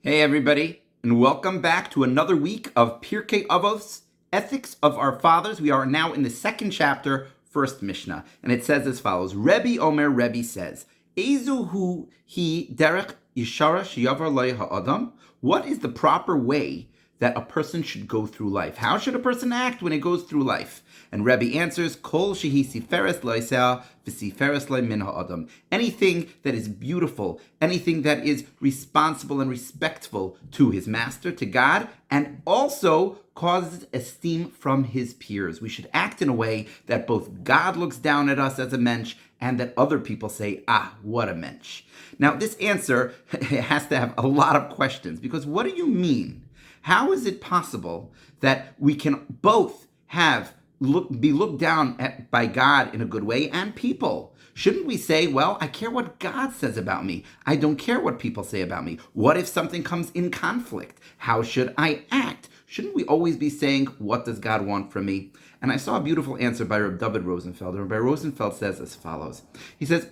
Hey everybody, and welcome back to another week of Pirkei Avos, Ethics of Our Fathers. We are now in the second chapter, first Mishnah, and it says as follows. Rebbe says, Ezu hu hi derech yishara shiyavar loy ha'adam. What is the proper way that a person should go through life? How should a person act when he goes through life? And Rebbe answers, Kol shehi siferes loisea v'siferes lo min ha'adam. Anything that is beautiful, anything that is responsible and respectful to his master, to God, and also causes esteem from his peers. We should act in a way that both God looks down at us as a mensch and that other people say, what a mensch. Now, this answer has to have a lot of questions, because what do you mean? How is it possible that we can both be looked down at by God in a good way and people? Shouldn't we say, well, I care what God says about me. I don't care what people say about me. What if something comes in conflict? How should I act? Shouldn't we always be saying, what does God want from me? And I saw a beautiful answer by Rabbi David Rosenfeld. And Rabbi Rosenfeld says as follows. He says,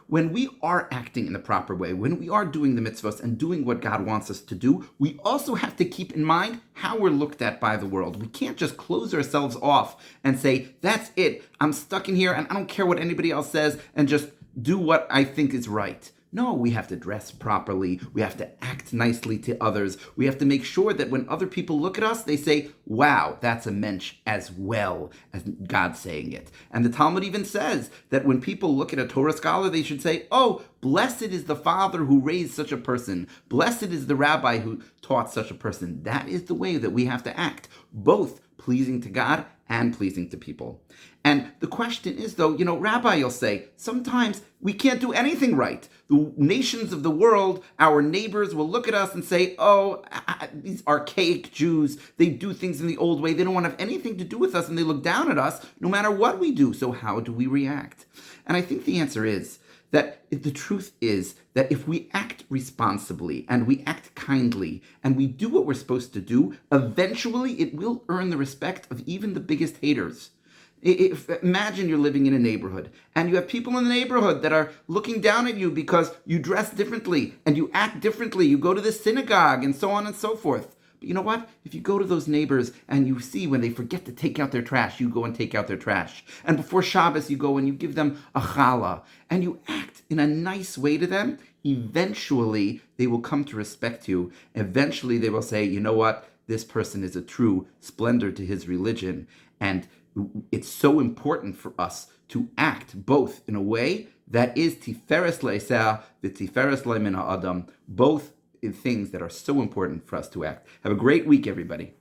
when we are acting in the proper way, when we are doing the mitzvahs and doing what God wants us to do, we also have to keep in mind how we're looked at by the world. We can't just close ourselves off and say, that's it, I'm stuck in here and I don't care what anybody else says, and just do what I think is right. No, we have to dress properly. We have to act nicely to others. We have to make sure that when other people look at us, they say, wow, that's a mensch, as well as God saying it. And the Talmud even says that when people look at a Torah scholar, they should say, oh, blessed is the father who raised such a person. Blessed is the rabbi who taught such a person. That is the way that we have to act, both pleasing to God and pleasing to people. And the question is, though, Rabbi, you'll say, sometimes we can't do anything right. The nations of the world, our neighbors, will look at us and say, these archaic Jews, they do things in the old way. They don't want to have anything to do with us, and they look down at us no matter what we do. So how do we react? And I think the answer is that the truth is that if we act responsibly and we act kindly and we do what we're supposed to do, eventually it will earn the respect of even the biggest haters. Imagine you're living in a neighborhood and you have people in the neighborhood that are looking down at you because you dress differently and you act differently. You go to the synagogue and so on and so forth. But you know what? If you go to those neighbors and you see when they forget to take out their trash, you go and take out their trash. And before Shabbos, you go and you give them a challah. And you act in a nice way to them. Eventually, they will come to respect you. Eventually, they will say, you know what? This person is a true splendor to his religion. And it's so important for us to act both in a way that is tiferes le'eseh v'tiferes le'min ha'adam, both in things that are so important for us to act. Have a great week, everybody.